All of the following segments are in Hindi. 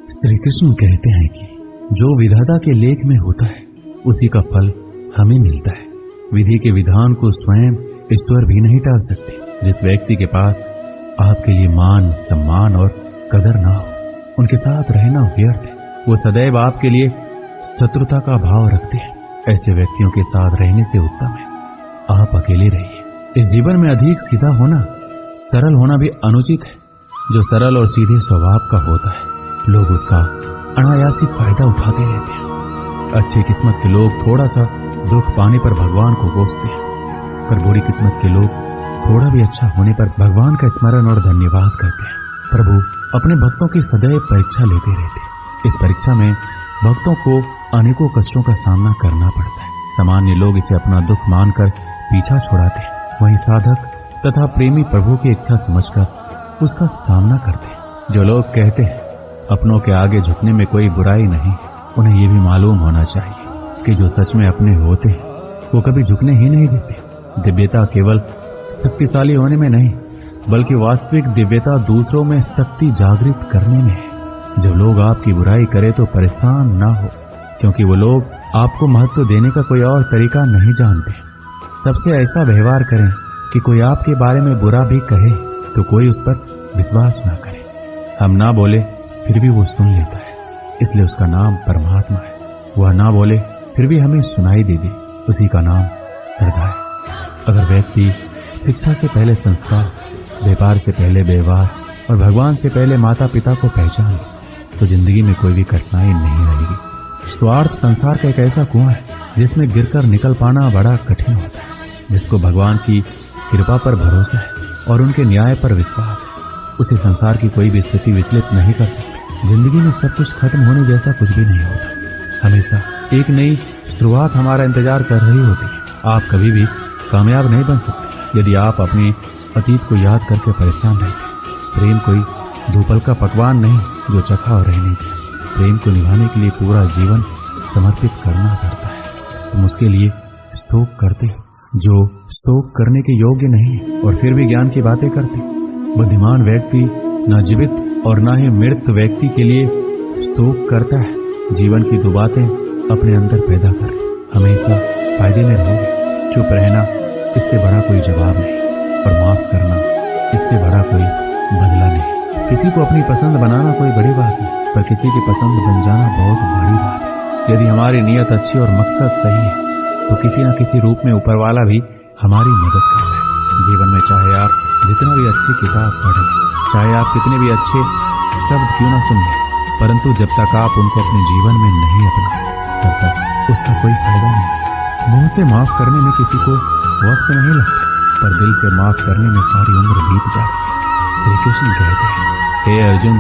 श्री कृष्ण कहते हैं कि जो विधाता के लेख में होता है उसी का फल हमें मिलता है। विधि के विधान को स्वयं ईश्वर भी नहीं टाल सकते। जिस व्यक्ति के पास आपके लिए मान, सम्मान और कदर ना हो, उनके साथ रहना व्यर्थ है। वो सदैव आपके लिए शत्रुता का भाव रखते हैं। ऐसे व्यक्तियों के साथ रहने से उत्तम है आप अकेले रहिए। इस जीवन में अधिक सीधा होना, सरल होना भी अनुचित है। जो सरल और सीधे स्वभाव का होता है, लोग उसका अनायासी फायदा उठाते रहते हैं। अच्छी किस्मत के लोग थोड़ा सा दुख पाने पर भगवान को कोसते हैं, पर बुरी किस्मत के लोग थोड़ा भी अच्छा होने पर भगवान का स्मरण और धन्यवाद करते हैं। प्रभु अपने भक्तों की सदैव परीक्षा लेते रहते हैं। इस परीक्षा में भक्तों को अनेकों कष्टों का सामना करना पड़ता है। सामान्य लोग इसे अपना दुख मानकर पीछा छुड़ाते हैं, वहीं साधक तथा प्रेमी प्रभु की इच्छा समझकर उसका सामना करते हैं। जो लोग कहते हैं अपनों के आगे झुकने में कोई बुराई नहीं, उन्हें यह भी मालूम होना चाहिए कि जो सच में अपने होते हैं वो कभी झुकने ही नहीं देते। दिव्यता केवल शक्तिशाली होने में नहीं, बल्कि वास्तविक दिव्यता दूसरों में शक्ति जागृत करने में है। जब लोग आपकी बुराई करें तो परेशान ना हो, क्योंकि वो लोग आपको महत्व देने का कोई और तरीका नहीं जानते। सबसे ऐसा व्यवहार करें कि कोई आपके बारे में बुरा भी कहे तो कोई उस पर विश्वास ना करे। हम ना बोले फिर भी वो सुन लेता है, इसलिए उसका नाम परमात्मा है। वह ना बोले फिर भी हमें सुनाई दे दे, उसी का नाम श्रद्धा है। अगर व्यक्ति शिक्षा से पहले संस्कार, व्यापार से पहले व्यवहार और भगवान से पहले माता पिता को पहचान ले तो जिंदगी में कोई भी कठिनाई नहीं रहेगी। स्वार्थ संसार का एक ऐसा कुआं है जिसमें गिरकर निकल पाना बड़ा कठिन होता है। जिसको भगवान की कृपा पर भरोसा है और उनके न्याय पर विश्वास है, उसे संसार की कोई भी स्थिति विचलित नहीं कर सकती। जिंदगी में सब कुछ खत्म होने जैसा कुछ भी नहीं होता। हमेशा एक नई शुरुआत हमारा इंतजार कर रही होती है। आप कभी भी कामयाब नहीं बन सकते यदि आप अपने अतीत को याद करके परेशान रहते। प्रेम कोई दोपहर का पकवान नहीं जो चखा और रहने की। प्रेम को निभाने के लिए पूरा जीवन समर्पित करना पड़ता है। तुम उसके लिए शोक करते हो जो शोक करने के योग्य नहीं और फिर भी ज्ञान की बातें करते। बुद्धिमान व्यक्ति न जीवित और न ही मृत व्यक्ति के लिए शोक करता है। जीवन की दो बातें अपने अंदर पैदा कर लो, हमेशा फायदे में रहोगे। चुप रहना इससे बड़ा कोई जवाब नहीं और माफ करना इससे बड़ा कोई बदला नहीं। किसी को अपनी पसंद बनाना कोई बड़ी बात नहीं, पर किसी की पसंद बन जाना बहुत बड़ी बात है। यदि हमारी नीयत अच्छी और मकसद सही है तो किसी न किसी रूप में ऊपर वाला भी हमारी मदद करता है। जीवन में चाहे आप जितना भी अच्छी किताब पढ़ लें, चाहे आप कितने भी अच्छे शब्द क्यों ना सुन लें, परंतु जब तक आप उनको अपने जीवन में नहीं अपनाते तब तक उसका कोई फायदा नहीं। मुंह से माफ करने में किसी को वक्त नहीं लगता, पर दिल से माफ करने में सारी उम्र बीत जाती है। श्री कृष्ण कहते हैं, हे अर्जुन,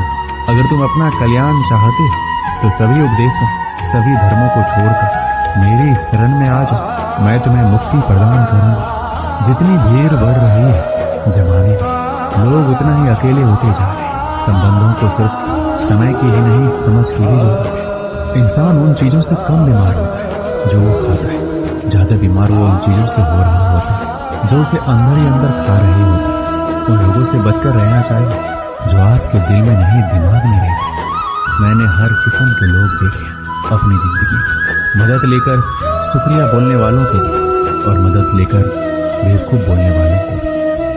अगर तुम अपना कल्याण चाहते हो तो सभी उपदेशों, सभी धर्मों को छोड़कर मेरी शरण में आ जाओ, मैं तुम्हें मुक्ति प्रदान करूंगा। जितनी भीड़ बढ़ रही है जमाने में, लोग उतना ही अकेले होते जा रहे हैं। संबंधों को सिर्फ समय की ही नहीं, समझ की भी जरूरत है। इंसान उन चीजों से कम बीमार होता है जो वो खाता है, ज्यादा बीमार वो उन चीजों से हो रहा होता है जो उसे अंदर ही अंदर खा रही होती है। उन लोगों से बचकर रहना चाहिए जो आपके दिल में नहीं, दिमाग में रहते हैं। मैंने हर किस्म के लोग देखे अपनी जिंदगी, मदद लेकर शुक्रिया बोलने वालों को और मदद लेकर बेवकूफ बोलने वालों को।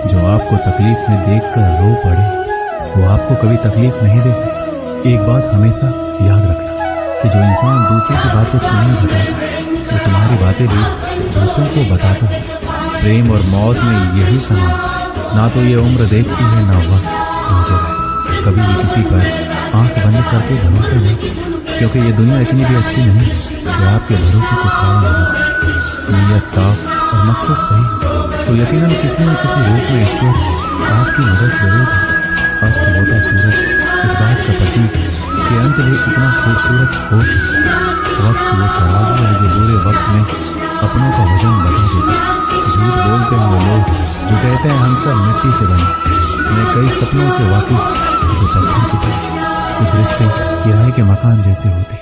जो आपको तकलीफ में देखकर रो पड़े वो आपको कभी तकलीफ नहीं दे सकता। एक बात हमेशा याद रखना कि जो इंसान दूसरों की बातें तुम्हें बताता है वो तुम्हारी बातें भी दूसरों को बताता है। प्रेम और मौत में यही समान, ना तो ये उम्र देखती है ना वक्त नजर है। कभी भी किसी पर आंख बंद करके भरोसा नहीं, क्योंकि ये दुनिया इतनी भी अच्छी नहीं कि आपके भरोसे को कायम रख सके। नीयत साफ और मकसद सही है तो यकीनन किसी न किसी रूप में ईश्वर आपकी मदद जरूर है। अस्त होता सूरज इस बात का प्रतीक है कि अंत भी इतना खूबसूरत हो सकता है। वक्त वो तराजू है जो बुरे वक्त में अपनों का वजन बता देता है। झूठ बोलते हैं वो लोग जो कहते हैं हम सब मिट्टी से बने। मैं कई सपनों से वाकिफ जो पत्थर की तरह। कुछ रिश्ते किराए के मकान जैसे होते,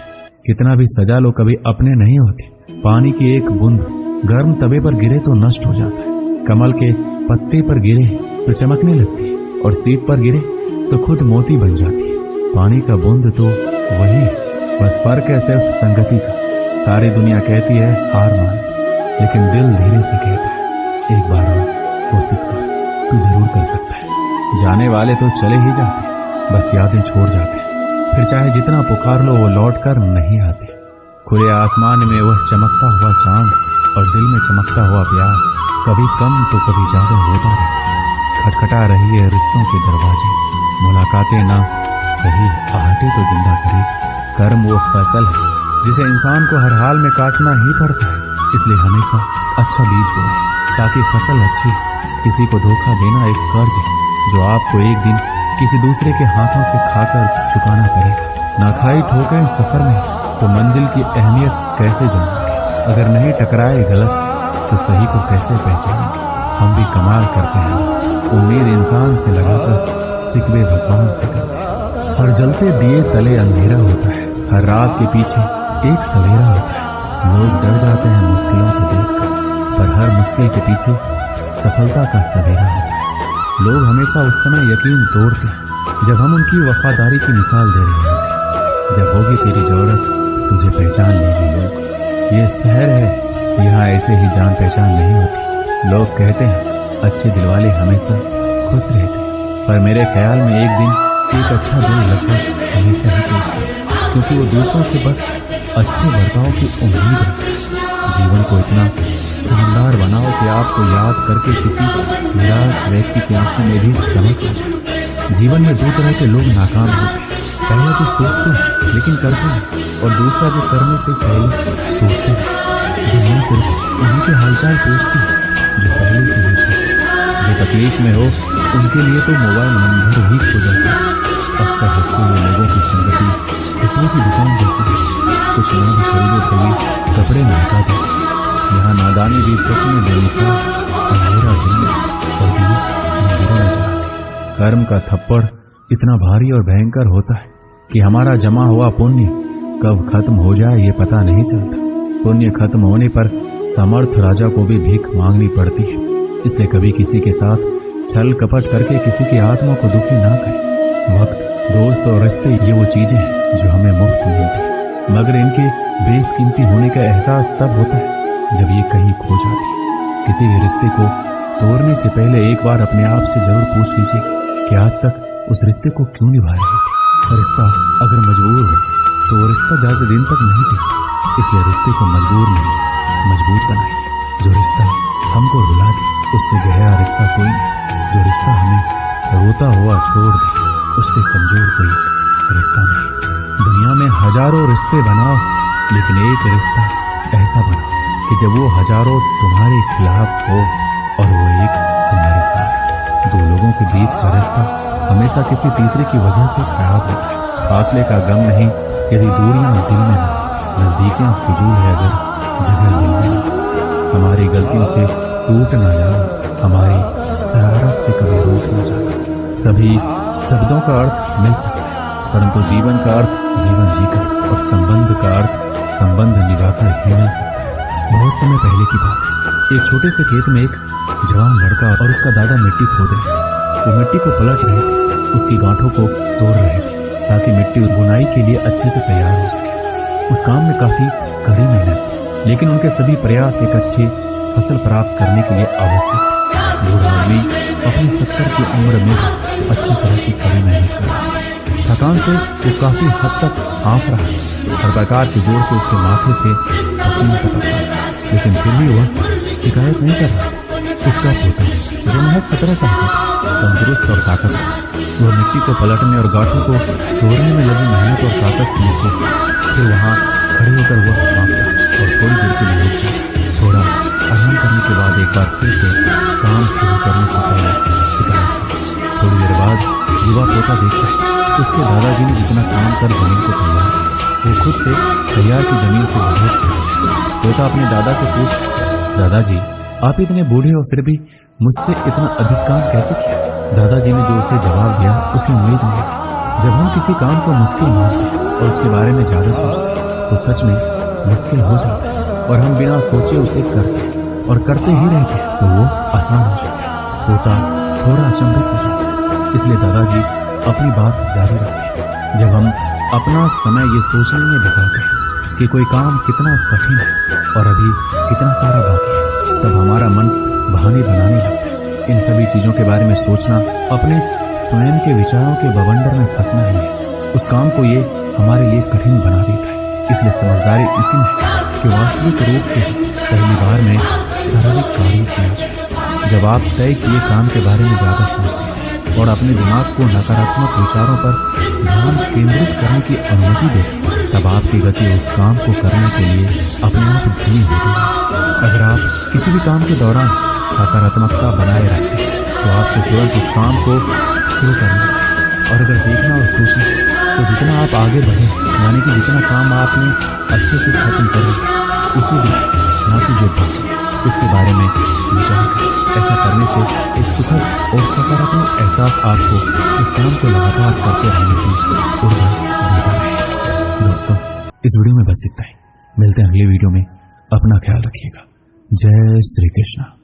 कितना भी सजा लो कभी अपने नहीं होते। पानी की एक बूंद गर्म तवे पर गिरे तो नष्ट हो जाता है, कमल के पत्ते पर गिरे तो चमकने लगती है और सीप पर गिरे तो खुद मोती बन जाती है। पानी का बूंद तो वही, बस फर्क है सिर्फ संगति का। सारी दुनिया कहती है हार मान, लेकिन दिल धीरे से कहता है एक बार और कोशिश कर, तू जरूर कर सकता है। जाने वाले तो चले ही जाते, बस यादें छोड़ जाते, फिर चाहे जितना पुकार लो वो लौट कर नहीं आते। खुले आसमान में वह चमकता हुआ चांद और दिल में चमकता हुआ प्यार कभी कम तो कभी ज्यादा होता रहता है। खटखटा रही है रिश्तों के दरवाजे, मुलाकातें ना सही आहटे तो जिंदा करेगी। कर्म वो फसल है जिसे इंसान को हर हाल में काटना ही पड़ता है, इसलिए हमेशा अच्छा बीज बोए ताकि फसल अच्छी। किसी को धोखा देना एक कर्ज है जो आपको एक दिन किसी दूसरे के हाथों से खाकर चुकाना पड़ेगा। ना खाई ठोकरें सफर में तो मंजिल की अहमियत कैसे जानेंगे। अगर नहीं टकराए गलत से तो सही को कैसे पहचानेंगे। हम भी कमाल करते हैं, उम्मीद इंसान से लगाकर सिकवे भगवान से करते हैं। हर जलते दिए तले अंधेरा होता है, हर रात के पीछे एक सवेरा होता है। लोग डर जाते हैं मुश्किलों को देखकर, पर हर मुश्किल के पीछे सफलता का सवेरा होता है। लोग हमेशा उस समय यकीन तोड़ते हैं जब हम उनकी वफादारी की मिसाल दे रहे होते हैं। जब होगी तेरी जरूरत तुझे पहचान लेंगे लोग। ये शहर है, यहाँ ऐसे ही जान पहचान नहीं होती। लोग कहते हैं अच्छे दिल वाले हमेशा खुश रहते, पर मेरे ख्याल में एक दिन एक अच्छा दिल लगभग हमेशा ही टूटता है, क्योंकि वो दूसरों से बस अच्छे बर्ताव की उम्मीद रखते हैं। जीवन को इतना शानदार बनाओ कि आपको याद करके किसी निराश व्यक्ति की आंखों में भी चमक आ जाए। जीवन में दो तरह के लोग नाकाम होते हैं, पहला जो सोचते हैं लेकिन करते हैं, और दूसरा जो करने से पहले सोचते हैं। दुनिया सिर्फ उन्हीं के हालचाल पूछती है जो पहले से ही खुश है। जो तकलीफ में हो उनके लिए तो मोबाइल नंबर ही खो जाता है। अक्सर हंसते हुए लोगों की संगति खुशबू की दुकान जैसी है, कुछ ना भी खरीदो कभी कपड़े महका दे। यहाँ नादानी भी सच में बेमिसाल अंधेरा दिन और दिए मंदिरों में जलाते। कर्म का थप्पड़ इतना भारी और भयंकर होता है कि हमारा जमा हुआ पुण्य कब खत्म हो जाए ये पता नहीं चलता। पुण्य खत्म होने पर समर्थ राजा को भी भीख मांगनी पड़ती है, इसलिए कभी किसी के साथ छल कपट करके किसी की आत्मा को दुखी ना करें। वक्त, दोस्त और रिश्ते ये वो चीजें हैं जो हमें मुफ्त मिलती हैं, मगर इनके बेशकीमती होने का एहसास तब होता है जब ये कहीं खो जाती है। किसी भी रिश्ते को तोड़ने से पहले एक बार अपने आप से जरूर पूछ लीजिए कि आज तक उस रिश्ते को क्यों निभा रहे थे। रिश्ता अगर मजबूर हो तो वो रिश्ता ज्यादा दिन तक नहीं टिकता, इसलिए रिश्ते को मजबूर नहीं मजबूत बनाइए। जो रिश्ता हमको रुला दे उससे गहरा रिश्ता कोई नहीं। जो रिश्ता हमें रोता हुआ छोड़ दे उससे कमजोर कोई रिश्ता नहीं। दुनिया में हजारों रिश्ते बनाओ, लेकिन एक रिश्ता ऐसा बनाओ कि जब वो हजारों तुम्हारे खिलाफ हो और वो एक तुम्हारे साथ। दो लोगों के बीच का रिश्ता हमेशा किसी तीसरे की वजह से खराब होता है। फासले का गम नहीं यदि दूरियां दिल में ना, नजदीकियां फिजूल है अगर जगह दिल में ना। हमारी गलतियों से टूट ना जाओ, हमारी शरारत से कभी रूठ ना जाओ। सभी शब्दों का अर्थ मिल सकता है, परंतु जीवन का अर्थ जीवन जीकर और संबंध का अर्थ संबंध निभाकर ही मिल सकता है। बहुत समय पहले की बात है, एक छोटे से खेत में एक जवान लड़का और उसका दादा मिट्टी खोद रहे थे। वो मिट्टी को पलट रहे थे, उसकी गांठों को तोड़ रहे थे ताकि मिट्टी बुनाई के लिए अच्छे से तैयार हो सके। उस काम में काफी कड़ी मेहनत थी, लेकिन उनके सभी प्रयास एक अच्छी फसल प्राप्त करने के लिए आवश्यक थे। बूढ़ा आदमी अपनी 70 की उम्र में अच्छी तरह से कड़ी मेहनत कर रहा था। थकान से वो काफी हद तक हाँफ रहा है, हर प्रकार के जोर से उसके माथे से पसीना टपक रहा है, लेकिन फिर भी वह शिकायत नहीं कर रहा। उसका पोता जो महज 17 साल का था, तंदुरुस्त और ताकतवर, वह मिट्टी को पलटने और गांठों को तोड़ने में लगी मेहनत और ताकत महसूस। फिर वहां खड़े होकर वह कांपता और थोड़ी देर के लिए रुक जाता। थोड़ा आराम करने के बाद एक बार फिर से काम शुरू करने से पहले शिकायत की। थोड़ी देर बाद युवा पोता देखता है उसके दादाजी ने जितना काम कर जमीन को तैयार किया, वो खुद से तैयार की जमीन से बहुत खुश। पोता अपने दादा से पूछता, दादाजी आप इतने बूढ़े हो फिर भी मुझसे इतना अधिक काम कैसे किया? दादाजी ने जो उसे जवाब दिया उसे उम्मीद नहीं थी। जब हम किसी काम को मुश्किल मानते हैं और उसके बारे में ज्यादा सोचते हैं तो सच में मुश्किल हो जाता है, और हम बिना सोचे उसे करते हैं और करते ही रहते हैं तो वो आसान हो जाता है। पोता थोड़ा अचंभित हो जाता है, इसलिए दादाजी अपनी बात जारी रखते हैं। जब हम अपना समय ये सोचने में बिताते हैं कि कोई काम कितना कठिन है और अभी कितना सारा बाकी है, तब हमारा मन बहाने बनाने लगता है। इन सभी चीजों के बारे में सोचना अपने स्वयं के विचारों के बवंडर में फंसना ही है। उस काम को ये हमारे लिए कठिन बना देता है। इसलिए समझदारी इसी में है कि वास्तविक रूप से पहली बार में शारीरिक कार्य किया जाए। जब आप तय किए काम के बारे में ज्यादा सोचते हैं और अपने दिमाग को नकारात्मक विचारों पर ध्यान केंद्रित करने की अनुमति देते, तब आपकी गति उस काम को करने के लिए अपने आप धीमी होती है। अगर आप किसी भी काम के दौरान सकारात्मकता बनाए रखते हैं तो आपको तुरंत उस काम को शुरू करना चाहिए। और अगर देखना और सोचना तो जितना आप आगे बढ़े, यानी कि जितना काम आपने अच्छे से खत्म करे, उसी दिन ना कि जो बाकी उसके बारे में विचार करें। ऐसा करने से एक सुखद और सकारात्मक एहसास आपको उस काम को लगातार करते रहने की ऊर्जा देता है। दोस्तों, इस वीडियो में बस इतना ही। मिलते हैं अगले वीडियो में। अपना ख्याल रखिएगा। जय श्री कृष्ण।